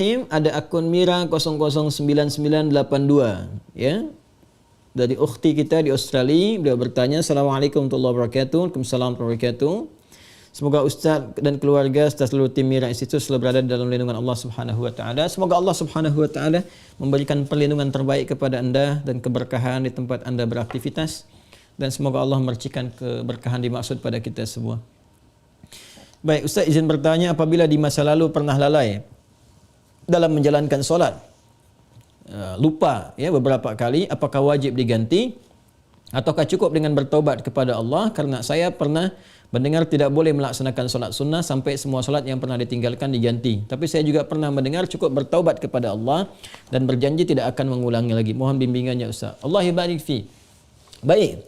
Ada akun Mira 009982 ya. Dari ukhti kita di Australia, beliau bertanya, Assalamualaikum warahmatullahi wabarakatuh. Waalaikumsalam warahmatullahi wabarakatuh. Semoga Ustaz dan keluarga serta seluruh tim Mira Institute selalu berada dalam lindungan Allah Subhanahu wa taala. Semoga Allah Subhanahu wa taala memberikan perlindungan terbaik kepada Anda dan keberkahan di tempat Anda beraktivitas, dan semoga Allah memercikan keberkahan dimaksud pada kita semua. Baik, Ustaz izin bertanya, apabila di masa lalu pernah lalai dalam menjalankan solat, lupa ya beberapa kali, apakah wajib diganti ataukah cukup dengan bertaubat kepada Allah? Karena saya pernah mendengar tidak boleh melaksanakan solat sunnah sampai semua solat yang pernah ditinggalkan diganti. Tapi saya juga pernah mendengar cukup bertaubat kepada Allah dan berjanji tidak akan mengulangi lagi. Mohon bimbingannya Ustaz. Allah barik fi. Baik.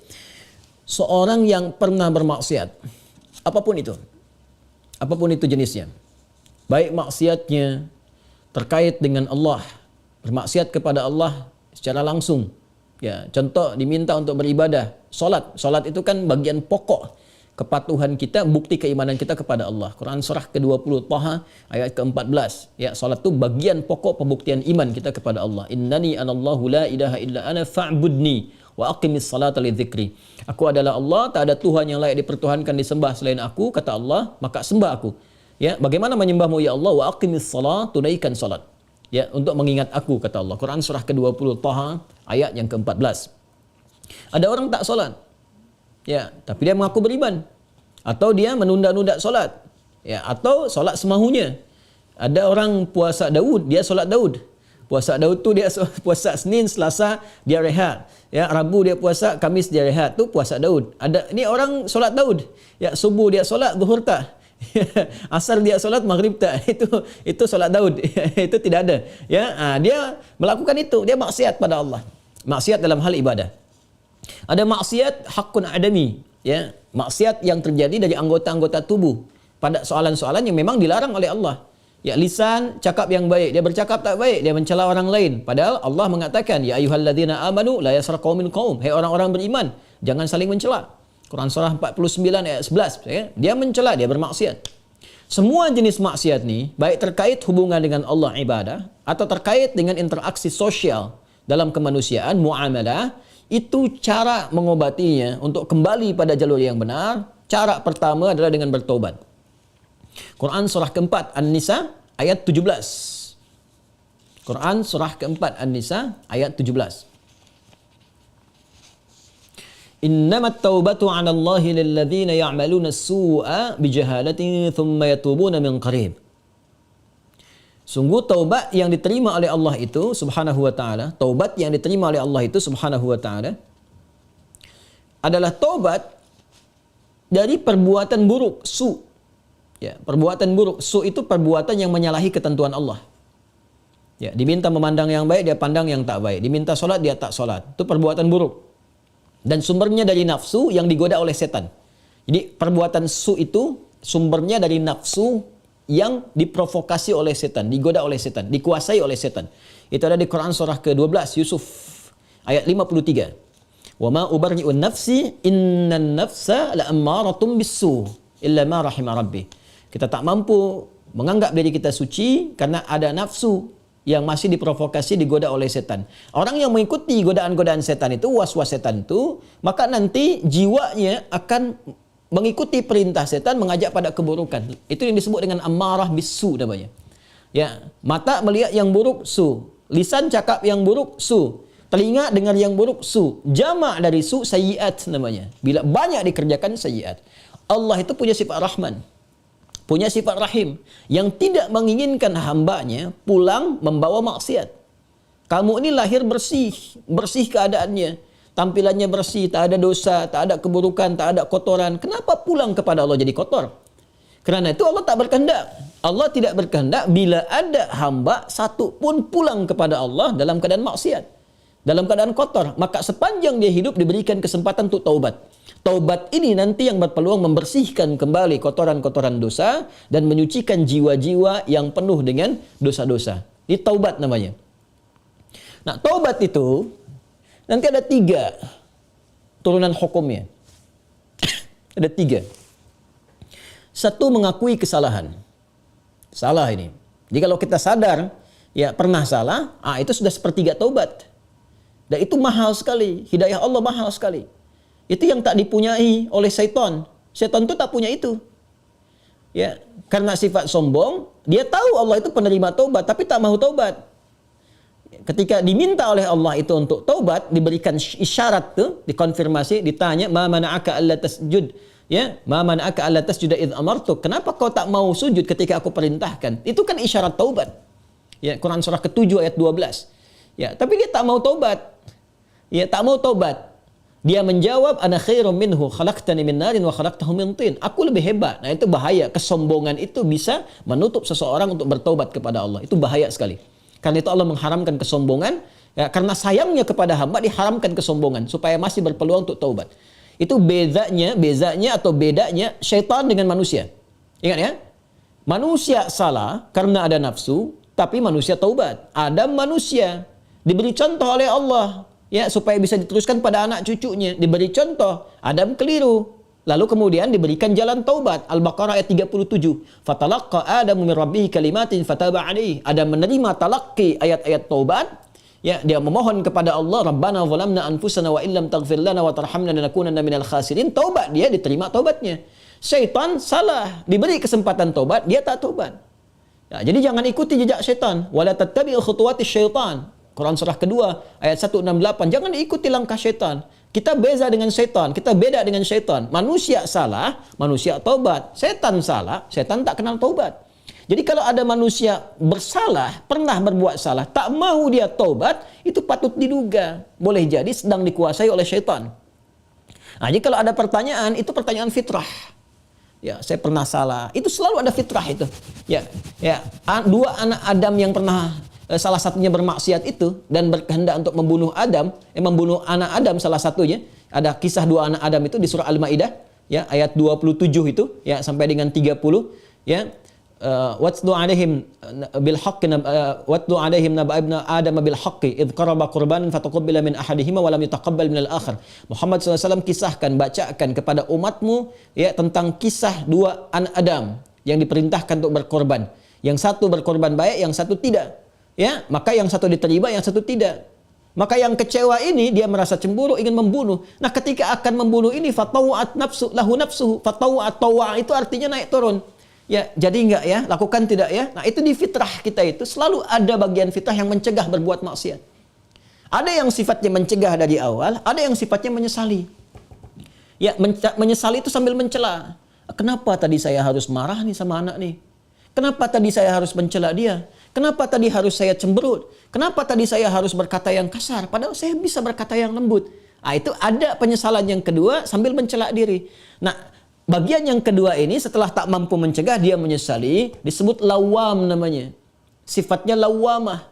Seorang yang pernah bermaksiat, apapun itu jenisnya, baik maksiatnya terkait dengan Allah, bermaksiat kepada Allah secara langsung. Ya, contoh diminta untuk beribadah, solat itu kan bagian pokok kepatuhan kita, bukti keimanan kita kepada Allah. Quran surah ke-20 Taha ayat ke-14. Ya, solat itu bagian pokok pembuktian iman kita kepada Allah. Innani anallahu la ilaha illa ana fa'budni wa aqimis salata lidzikri. Aku adalah Allah, tak ada Tuhan yang layak dipertuhankan disembah selain aku, kata Allah, maka sembah aku. Ya, bagaimana menyembahmu ya Allah? Wa aqimis salat, tunaikan salat. Ya, untuk mengingat aku, kata Allah. Quran surah ke-20 Taha ayat yang ke-14. Ada orang tak solat, ya, tapi dia mengaku beriman, atau dia menunda-nunda solat, ya, atau solat semahunya. Ada orang puasa Daud, dia solat Daud. Puasa Daud tu dia puasa Senin, Selasa dia rehat, ya, Rabu dia puasa, Kamis dia rehat, tu puasa Daud. Ada ni orang solat Daud, ya, subuh dia solat, zuhur tak. Asar dia solat, maghrib tak. Itu solat Daud. Itu tidak ada, ya. Dia melakukan itu, dia maksiat pada Allah, maksiat dalam hal ibadah. Ada maksiat hakun adami, ya, maksiat yang terjadi dari anggota-anggota tubuh pada soalan-soalan yang memang dilarang oleh Allah. Ya, lisan cakap yang baik, dia bercakap tak baik, dia mencela orang lain. Padahal Allah mengatakan, ya ayyuhalladzina amanu la yaskhar qaumin qaum. Hai orang-orang beriman, jangan saling mencela. Quran surah 49 ayat 11, ya. Dia mencela, dia bermaksiat. Semua jenis maksiat ni, baik terkait hubungan dengan Allah ibadah atau terkait dengan interaksi sosial dalam kemanusiaan, muamalah, itu cara mengobatinya untuk kembali pada jalur yang benar. Cara pertama adalah dengan bertobat. Quran surah keempat An-Nisa ayat 17. Quran surah keempat An-Nisa ayat 17. Innamat taubatu 'ala Allahi lilladzina ya'maluna as-su'a bijahalatin thumma yatubuna min qarib. Sungguh taubat yang diterima oleh Allah itu subhanahu wa ta'ala, taubat yang diterima oleh Allah itu subhanahu wa ta'ala adalah taubat dari perbuatan buruk, su. Ya, perbuatan buruk, su itu perbuatan yang menyalahi ketentuan Allah. Ya, diminta memandang yang baik, dia pandang yang tak baik. Diminta solat, dia tak solat. Itu perbuatan buruk. Dan sumbernya dari nafsu yang digoda oleh setan. Jadi perbuatan su itu sumbernya dari nafsu yang diprovokasi oleh setan, digoda oleh setan, dikuasai oleh setan. Itu ada di Quran surah ke-12 Yusuf ayat 53. Wa ma ubarri'un nafsi innan nafsa la'ammaratun bis-su illa ma rahima rabbi. Kita tak mampu menganggap diri kita suci karena ada nafsu yang masih diprovokasi, digoda oleh setan. Orang yang mengikuti godaan-godaan setan itu, was-was setan itu, maka nanti jiwanya akan mengikuti perintah setan, mengajak pada keburukan. Itu yang disebut dengan ammarah bisu namanya. Ya, mata melihat yang buruk, su. Lisan cakap yang buruk, su. Telinga dengar yang buruk, su. Jamak dari su, sayyiat namanya. Bila banyak dikerjakan sayyiat. Allah itu punya sifat Rahman, punya sifat Rahim, yang tidak menginginkan hambanya pulang membawa maksiat. Kamu ini lahir bersih, bersih keadaannya, tampilannya bersih, tak ada dosa, tak ada keburukan, tak ada kotoran. Kenapa pulang kepada Allah jadi kotor? Kerana itu Allah tak berkehendak. Allah tidak berkehendak bila ada hamba satu pun pulang kepada Allah dalam keadaan maksiat, dalam keadaan kotor. Maka sepanjang dia hidup diberikan kesempatan untuk taubat. Taubat ini nanti yang berpeluang membersihkan kembali kotoran-kotoran dosa dan menyucikan jiwa-jiwa yang penuh dengan dosa-dosa. Ini taubat namanya. Nah, taubat itu nanti ada 3 turunan hukumnya. Ada 3. 1, mengakui kesalahan. Salah ini. Jadi kalau kita sadar ya pernah salah, itu sudah sepertiga taubat. Dan itu mahal sekali, hidayah Allah mahal sekali. Itu yang tak dipunyai oleh syaitan. Syaitan itu tak punya itu. Ya, karena sifat sombong, dia tahu Allah itu penerima taubat tapi tak mau taubat. Ketika diminta oleh Allah itu untuk taubat, diberikan isyarat tuh, dikonfirmasi, ditanya, "Ma mana'aka alla tasjud?" Ya, "Ma mana'aka alla tasjuda idz amartuk?" Kenapa kau tak mau sujud ketika aku perintahkan? Itu kan isyarat taubat. Ya, Quran surah ke-7 ayat 12. Ya, tapi dia tak mau taubat. Ya, tak mau taubat. Dia menjawab, "Ana khairum minhu, khalaqtani min narin wa khalaqtahu min tin." Aku lebih hebat. Nah, itu bahaya. Kesombongan itu bisa menutup seseorang untuk bertaubat kepada Allah. Itu bahaya sekali. Karena itu Allah mengharamkan kesombongan. Ya, karena sayangnya kepada hamba diharamkan kesombongan supaya masih berpeluang untuk taubat. Itu bezanya syaitan dengan manusia. Ingat ya? Manusia salah karena ada nafsu, tapi manusia taubat. Adam manusia diberi contoh oleh Allah. Ya, supaya bisa diteruskan pada anak cucunya. Diberi contoh, Adam keliru. Lalu kemudian diberikan jalan taubat. Al-Baqarah ayat 37. Fatalaqqa Adamu min rabbihi kalimatin fataba alaihi. Adam menerima talaqi ayat-ayat taubat. Ya, dia memohon kepada Allah, Rabbana zalamna anfusana wa illam taghfir lana wa tarhamna lanakunanna minal khasirin. Taubat, dia diterima taubatnya. Syaitan salah, diberi kesempatan taubat, dia tak taubat. Ya, jadi jangan ikuti jejak syaitan. Wala tattabi'u khutuwatis syaitan. Quran surah kedua ayat 168. Jangan ikuti langkah syaitan. Kita beza dengan syaitan, kita beda dengan syaitan. Manusia salah, manusia taubat. Syaitan salah, syaitan tak kenal taubat. Jadi kalau ada manusia bersalah, pernah berbuat salah, tak mau dia taubat, itu patut diduga. Boleh jadi sedang dikuasai oleh syaitan. Nah, jadi kalau ada pertanyaan, itu pertanyaan fitrah. Ya, saya pernah salah. Itu selalu ada fitrah itu. Ya, dua anak Adam yang pernah salah satunya bermaksiat itu dan berkehendak untuk membunuh membunuh anak Adam salah satunya. Ada kisah dua anak Adam itu di surah Al-Maidah ya ayat 27 itu ya sampai dengan 30 ya. Watlu alaihim bil haqqi watlu alaihim naba ibna adam bil haqqi id qaraba qurbanan fataqabbala min ahadihima wa lam yutaqabbal min al-akhar. Muhammad SAW kisahkan, bacakan kepada umatmu ya tentang kisah dua anak Adam yang diperintahkan untuk berkorban. Yang satu berkorban baik, yang satu tidak. Ya, maka yang satu diterima, yang satu tidak. Maka yang kecewa ini dia merasa cemburu, ingin membunuh. Nah, ketika akan membunuh ini fatawat nafsu lahu nafsuhu, fatawat tawa itu artinya naik turun. Ya, jadi enggak ya, lakukan tidak ya. Nah, itu di fitrah kita itu selalu ada bagian fitrah yang mencegah berbuat maksiat. Ada yang sifatnya mencegah dari awal, ada yang sifatnya menyesali. Ya, menyesali itu sambil mencela. Kenapa tadi saya harus marah nih sama anak nih? Kenapa tadi saya harus mencela dia? Kenapa tadi harus saya cemberut? Kenapa tadi saya harus berkata yang kasar? Padahal saya bisa berkata yang lembut. Nah, itu ada penyesalan yang kedua sambil mencela diri. Nah, bagian yang kedua ini setelah tak mampu mencegah, dia menyesali, disebut lawam namanya. Sifatnya lawamah.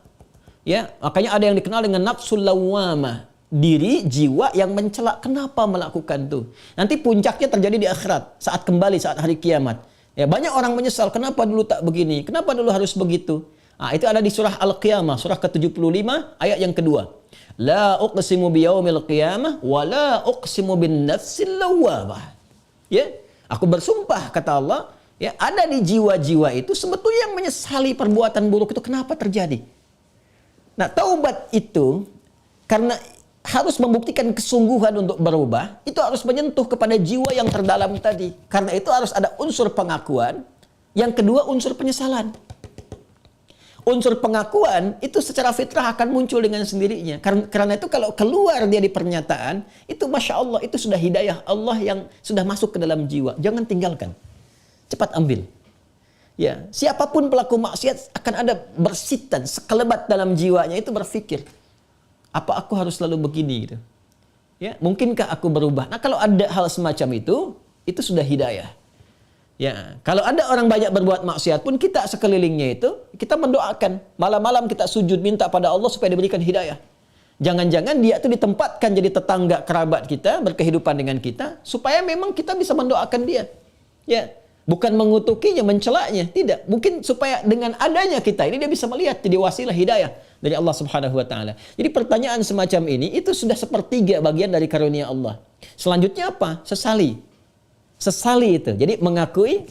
Ya, makanya ada yang dikenal dengan nafsul lawamah. Diri, jiwa yang mencela. Kenapa melakukan itu? Nanti puncaknya terjadi di akhirat, saat kembali, saat hari kiamat. Ya, banyak orang menyesal, kenapa dulu tak begini? Kenapa dulu harus begitu? Nah, itu ada di surah Al-Qiyamah, surah ke-75, ayat yang kedua. La uqsimu biyaumil qiyamah, wa la uqsimu bin nafsil lawwamah. Ya, aku bersumpah, kata Allah, ya, ada di jiwa-jiwa itu sebetulnya yang menyesali perbuatan buruk itu kenapa terjadi. Nah, taubat itu, karena harus membuktikan kesungguhan untuk berubah, itu harus menyentuh kepada jiwa yang terdalam tadi. Karena itu harus ada unsur pengakuan, yang kedua unsur penyesalan. Unsur pengakuan itu secara fitrah akan muncul dengan sendirinya. Karena itu kalau keluar dia di pernyataan, itu Masya Allah, itu sudah hidayah Allah yang sudah masuk ke dalam jiwa. Jangan tinggalkan. Cepat ambil. Ya, siapapun pelaku maksiat akan ada bersitan, sekelebat dalam jiwanya itu berpikir, apa aku harus selalu begini gitu? Ya, mungkinkah aku berubah? Nah, kalau ada hal semacam itu sudah hidayah. Ya, kalau ada orang banyak berbuat maksiat pun kita sekelilingnya itu kita mendoakan, malam-malam kita sujud minta pada Allah supaya diberikan hidayah. Jangan-jangan dia itu ditempatkan jadi tetangga kerabat kita, berkehidupan dengan kita supaya memang kita bisa mendoakan dia. Ya, bukan mengutukinya, mencelaknya, tidak. Mungkin supaya dengan adanya kita ini dia bisa melihat jadi wasilah hidayah dari Allah Subhanahu wa taala. Jadi pertanyaan semacam ini itu sudah sepertiga bagian dari karunia Allah. Selanjutnya apa? Sesali. Sesali itu. Jadi mengakui.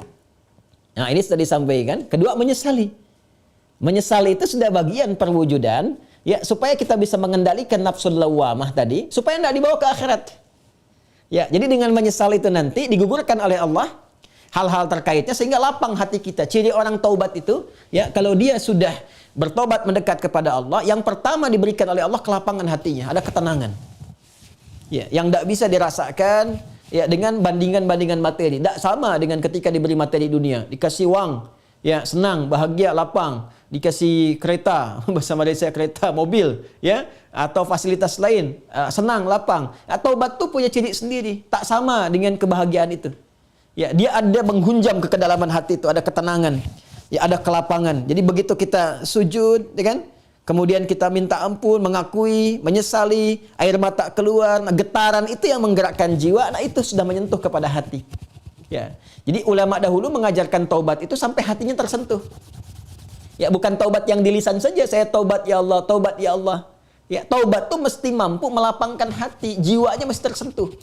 Nah, ini sudah disampaikan. Kedua, menyesali. Menyesal itu sudah bagian perwujudan, ya, supaya kita bisa mengendalikan nafsul lawamah tadi, supaya tidak dibawa ke akhirat. Ya, jadi dengan menyesal itu nanti digugurkan oleh Allah hal-hal terkaitnya sehingga lapang hati kita. Ciri orang taubat itu, ya, kalau dia sudah bertobat mendekat kepada Allah, yang pertama diberikan oleh Allah kelapangan hatinya, ada ketenangan. Ya, yang tidak bisa dirasakan ya dengan bandingan-bandingan materi. Tidak sama dengan ketika diberi materi dunia, dikasih uang, ya, senang, bahagia, lapang, dikasih kereta, bahasa Malaysia kereta, mobil, ya, atau fasilitas lain, senang, lapang. Taubat itu punya ciri sendiri, tak sama dengan kebahagiaan itu. Ya, dia ada menghunjam ke kedalaman hati itu, ada ketenangan, ya, ada kelapangan. Jadi begitu kita sujud, ya kan? Kemudian kita minta ampun, mengakui, menyesali, air mata keluar, getaran itu yang menggerakkan jiwa, nah itu sudah menyentuh kepada hati. Ya. Jadi ulama dahulu mengajarkan taubat itu sampai hatinya tersentuh. Ya, bukan taubat yang di lisan saja, saya taubat ya Allah, taubat ya Allah. Ya, taubat itu mesti mampu melapangkan hati, jiwanya mesti tersentuh.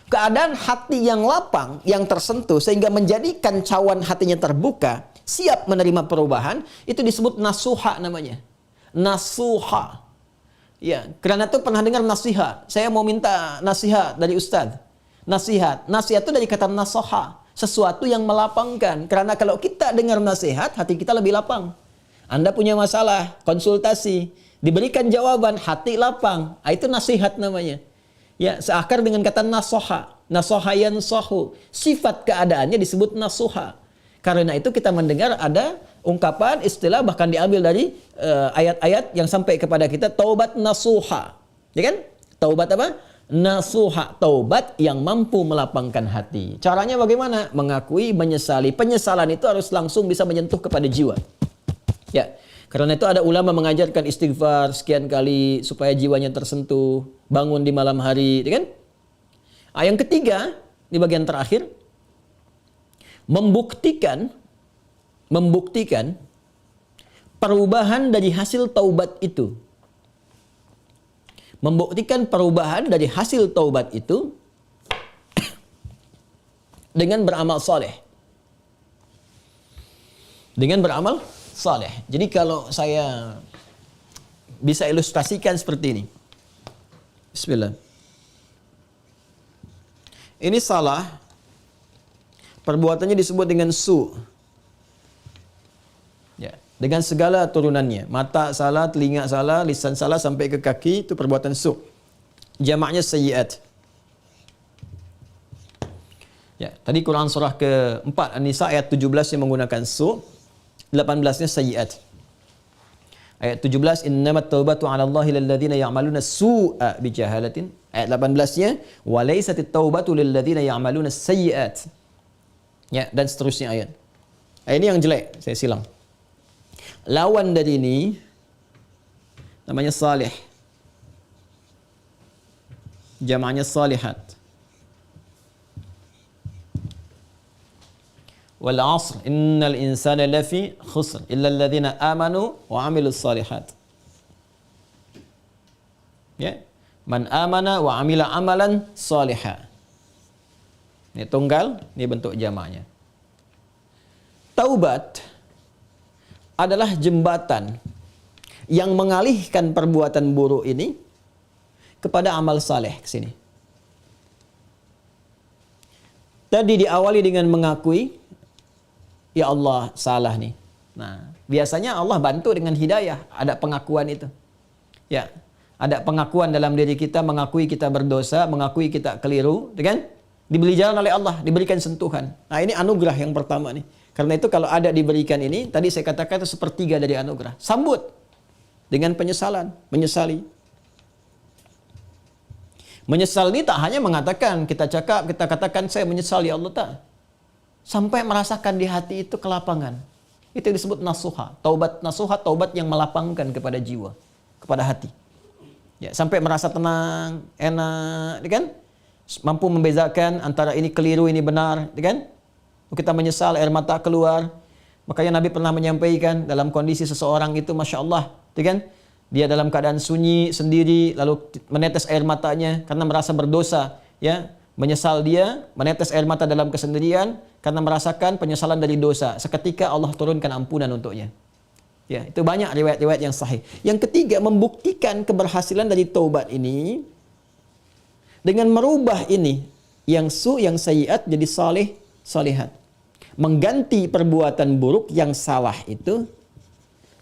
Keadaan hati yang lapang, yang tersentuh, sehingga menjadikan cawan hatinya terbuka, siap menerima perubahan, itu disebut nasuha namanya. Nasuha. Ya, karena itu pernah dengar nasihat. Saya mau minta nasihat dari Ustadz. Nasihat. Nasihat itu dari kata nasoha. Sesuatu yang melapangkan. Karena kalau kita dengar nasihat, hati kita lebih lapang. Anda punya masalah, konsultasi, diberikan jawaban, hati lapang. Itu nasihat namanya. Ya, seakar dengan kata nasoha. Nasoha yansohu. Sifat keadaannya disebut nasuha. Karena itu kita mendengar ada ungkapan, istilah bahkan diambil dari ayat-ayat yang sampai kepada kita, taubat nasuha. Ya kan? Taubat apa? Nasuha. Taubat yang mampu melapangkan hati. Caranya bagaimana? Mengakui, menyesali. Penyesalan itu harus langsung bisa menyentuh kepada jiwa. Ya. Karena itu ada ulama mengajarkan istighfar sekian kali supaya jiwanya tersentuh, bangun di malam hari, ya kan? Yang ketiga, di bagian terakhir, membuktikan perubahan dari hasil taubat itu. Membuktikan perubahan dari hasil taubat itu dengan beramal soleh. Dengan beramal soleh. Jadi kalau saya bisa ilustrasikan seperti ini. Bismillah. Ini salah. Perbuatannya disebut dengan su. Ya, dengan segala turunannya. Mata salah, telinga salah, lisan salah sampai ke kaki, itu perbuatan su. Jamaknya sayyiat. Ya, tadi Quran surah ke-4 An-Nisa ayat 17 yang menggunakan su, 18-nya sayyiat. Ayat 17, innamat taubatu 'ala Allahi lil ladzina ya'maluna su'a bijahalatin. Ayat 18-nya, wa laysatit taubatu lil ladzina ya'maluna sayyiat. Ya, dan seterusnya ayat. Ini yang jelek, saya silang. Lawan dari ini namanya salih. Jamaknya salihat. Wal 'asr innal insana lafi khusr illa alladhina amanu wa 'amilus salihat. Ya, man amana wa 'amila amalan salihah. Ini tunggal, ini bentuk jamaknya. Taubat adalah jembatan yang mengalihkan perbuatan buruk ini kepada amal saleh ke sini. Tadi diawali dengan mengakui, ya Allah salah nih. Nah, biasanya Allah bantu dengan hidayah, ada pengakuan itu. Ya, ada pengakuan dalam diri kita, mengakui kita berdosa, mengakui kita keliru, kan? Diberi jalan oleh Allah, diberikan sentuhan. Nah, ini anugerah yang pertama nih. Karena itu kalau ada diberikan ini, tadi saya katakan itu sepertiga dari anugerah. Sambut dengan penyesalan, menyesali. Menyesal ini tak hanya mengatakan, kita katakan saya menyesal ya Allah, tak. Sampai merasakan di hati itu kelapangan. Itu disebut nasuha. Taubat nasuha, taubat yang melapangkan kepada jiwa, kepada hati. Ya, sampai merasa tenang, enak, kan? Mampu membezakan antara ini keliru, ini benar, kan? Kita menyesal, air mata keluar. Makanya Nabi pernah menyampaikan dalam kondisi seseorang itu, Masya Allah, kan? Dia dalam keadaan sunyi, sendiri, lalu menetes air matanya karena merasa berdosa. Ya, menyesal dia, menetes air mata dalam kesendirian karena merasakan penyesalan dari dosa. Seketika Allah turunkan ampunan untuknya. Ya, itu banyak riwayat-riwayat yang sahih. Yang ketiga, membuktikan keberhasilan dari taubat ini dengan merubah ini yang yang sayyiat jadi salihat. Mengganti perbuatan buruk yang salah itu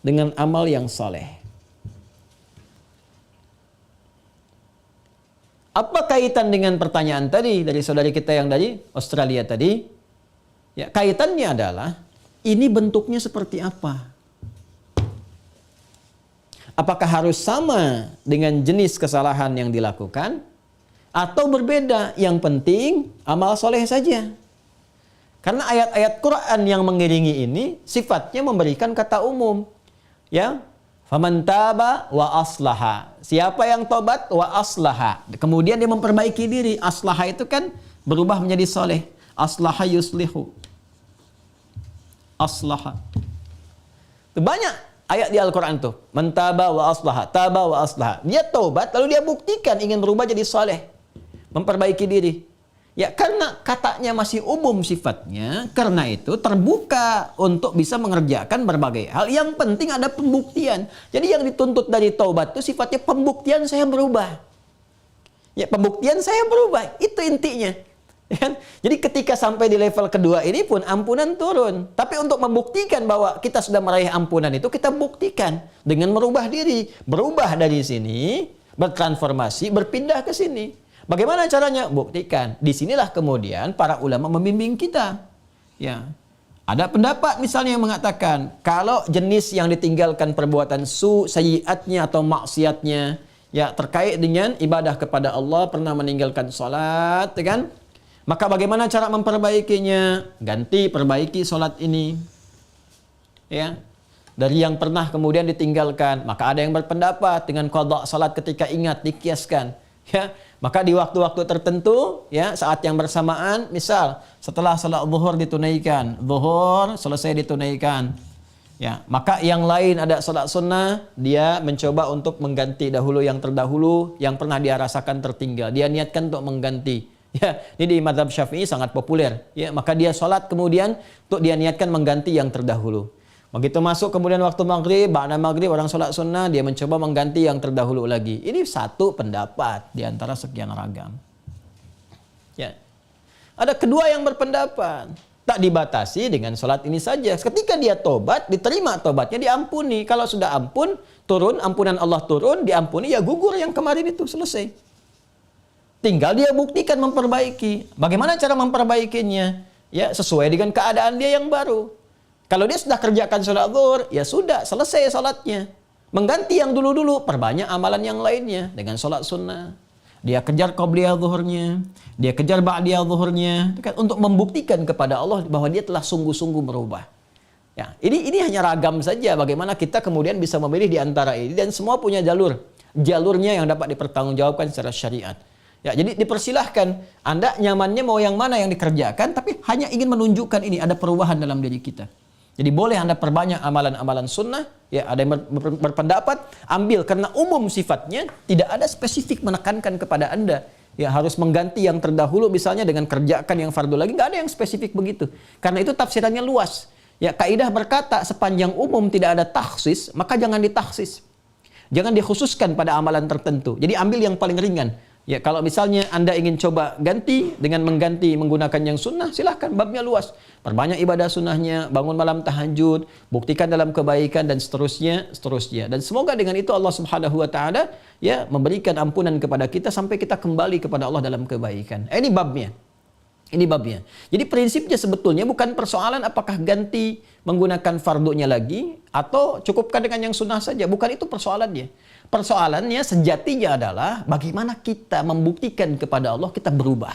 dengan amal yang saleh. Apa kaitan dengan pertanyaan tadi dari saudari kita yang dari Australia tadi? Ya, kaitannya adalah ini bentuknya seperti apa? Apakah harus sama dengan jenis kesalahan yang dilakukan? Atau berbeda? Yang penting amal soleh saja. Karena ayat-ayat Quran yang mengiringi ini sifatnya memberikan kata umum. Ya, faman taba wa aslaha. Siapa yang tobat wa aslaha. Kemudian dia memperbaiki diri. Aslaha itu kan berubah menjadi soleh. Aslaha yuslihu. Aslaha. Itu banyak ayat di Al-Quran tuh. Mentaba wa aslaha. Taba wa aslaha. Dia tobat lalu dia buktikan ingin berubah jadi soleh. Memperbaiki diri. Ya, karena katanya masih umum sifatnya, karena itu terbuka untuk bisa mengerjakan berbagai hal. Yang penting ada pembuktian. Jadi yang dituntut dari taubat itu sifatnya pembuktian saya berubah. Ya, pembuktian saya berubah. Itu intinya. Ya, jadi ketika sampai di level kedua ini pun ampunan turun. Tapi untuk membuktikan bahwa kita sudah meraih ampunan itu, kita buktikan dengan merubah diri. Berubah dari sini, bertransformasi, berpindah ke sini. Bagaimana caranya? Buktikan. Disinilah kemudian para ulama membimbing kita. Ya, ada pendapat misalnya yang mengatakan kalau jenis yang ditinggalkan perbuatan sayyiatnya atau maksiatnya ya terkait dengan ibadah kepada Allah, pernah meninggalkan salat, kan? Maka bagaimana cara memperbaikinya? Ganti, perbaiki salat ini. Ya. Dari yang pernah kemudian ditinggalkan, maka ada yang berpendapat dengan qada salat ketika ingat dikiaskan. Ya, maka di waktu-waktu tertentu, ya, saat yang bersamaan, misal setelah salat zuhur ditunaikan, zuhur selesai ditunaikan, ya, maka yang lain ada salat sunnah, dia mencoba untuk mengganti dahulu yang terdahulu, yang pernah dia rasakan tertinggal, dia niatkan untuk mengganti. Ya, ini di mazhab Syafi'i sangat populer. Ya, maka dia salat kemudian untuk dia niatkan mengganti yang terdahulu. Begitu masuk kemudian waktu maghrib, ba'da maghrib orang sholat sunnah, dia mencoba mengganti yang terdahulu lagi. Ini satu pendapat di antara sekian ragam. Ya. Ada kedua yang berpendapat, tak dibatasi dengan sholat ini saja. Ketika dia tobat, diterima tobatnya, diampuni. Kalau sudah ampun, turun, ampunan Allah turun, diampuni, ya gugur yang kemarin itu, selesai. Tinggal dia buktikan memperbaiki. Bagaimana cara memperbaikinya? Ya, sesuai dengan keadaan dia yang baru. Kalau dia sudah kerjakan sholat zuhur, ya sudah, selesai sholatnya. Mengganti yang dulu-dulu, perbanyak amalan yang lainnya dengan sholat sunnah. Dia kejar qobliyah zuhurnya, dia kejar ba'diyah zuhurnya, untuk membuktikan kepada Allah bahwa dia telah sungguh-sungguh berubah. Ya, ini hanya ragam saja bagaimana kita kemudian bisa memilih di antara ini, dan semua punya jalurnya yang dapat dipertanggungjawabkan secara syariat. Ya, jadi dipersilahkan, Anda nyamannya mau yang mana yang dikerjakan, tapi hanya ingin menunjukkan ini ada perubahan dalam diri kita. Jadi boleh Anda perbanyak amalan-amalan sunnah, ya, ada yang berpendapat ambil karena umum sifatnya, tidak ada spesifik menekankan kepada Anda. Ya, harus mengganti yang terdahulu misalnya dengan kerjakan yang fardu lagi, nggak ada yang spesifik begitu. Karena itu tafsirannya luas. Ya, kaidah berkata sepanjang umum tidak ada takhsis, maka jangan ditakhsis. Jangan dikhususkan pada amalan tertentu. Jadi ambil yang paling ringan. Ya, kalau misalnya Anda ingin coba ganti dengan mengganti menggunakan yang sunnah, silahkan, babnya luas. Perbanyak ibadah sunnahnya, bangun malam tahajud, buktikan dalam kebaikan dan seterusnya. Dan semoga dengan itu Allah Subhanahu wa taala ya memberikan ampunan kepada kita sampai kita kembali kepada Allah dalam kebaikan. Ini babnya. Jadi prinsipnya sebetulnya bukan persoalan apakah ganti menggunakan fardunya lagi atau cukupkan dengan yang sunnah saja. Bukan itu persoalannya. Persoalannya sejatinya adalah bagaimana kita membuktikan kepada Allah kita berubah.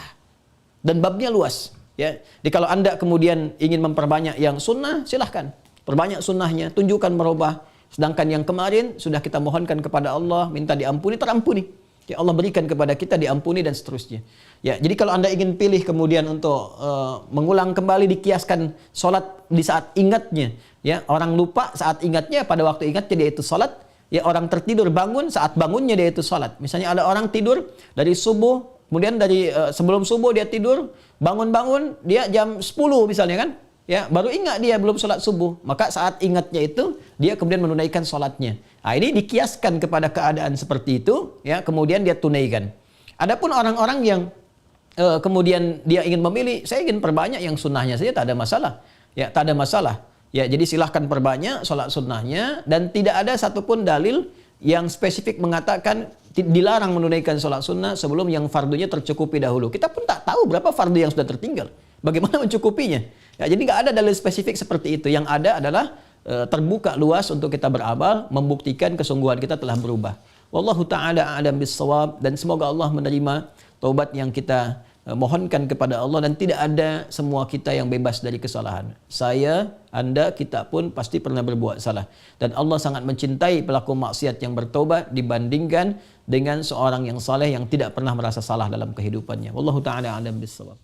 Dan babnya luas. Ya. Jadi kalau Anda kemudian ingin memperbanyak yang sunnah, silahkan. Perbanyak sunnahnya, tunjukkan merubah. Sedangkan yang kemarin sudah kita mohonkan kepada Allah, minta diampuni, terampuni. Ya, Allah berikan kepada kita diampuni dan seterusnya. Ya, jadi kalau Anda ingin pilih kemudian untuk mengulang kembali, dikiaskan sholat di saat ingatnya. Ya, orang lupa saat ingatnya, pada waktu ingatnya dia itu sholat. Ya, orang tertidur bangun, saat bangunnya dia itu sholat. Misalnya ada orang tidur dari subuh, kemudian dari sebelum subuh dia tidur, bangun-bangun, dia jam 10 misalnya kan. ya baru ingat dia belum sholat subuh, maka saat ingatnya itu dia kemudian menunaikan sholatnya. Nah, ini dikiaskan kepada keadaan seperti itu, ya kemudian dia tunaikan. Adapun orang-orang yang kemudian dia ingin memilih, saya ingin perbanyak yang sunnahnya saja, tak ada masalah, ya tak ada masalah, ya jadi silahkan perbanyak sholat sunnahnya, dan tidak ada satupun dalil yang spesifik mengatakan dilarang menunaikan sholat sunnah sebelum yang fardunya tercukupi dahulu. Kita pun tak tahu berapa fardu yang sudah tertinggal. Bagaimana mencukupinya? Ya, jadi nggak ada dalil spesifik seperti itu. Yang ada adalah terbuka luas untuk kita beramal, membuktikan kesungguhan kita telah berubah. Wallahu ta'ala a'lam bis-shawab, dan semoga Allah menerima taubat yang kita mohonkan kepada Allah, dan tidak ada semua kita yang bebas dari kesalahan. Saya, Anda, kita pun pasti pernah berbuat salah. Dan Allah sangat mencintai pelaku maksiat yang bertaubat dibandingkan dengan seorang yang saleh yang tidak pernah merasa salah dalam kehidupannya. Wallahu ta'ala a'lam bis-shawab.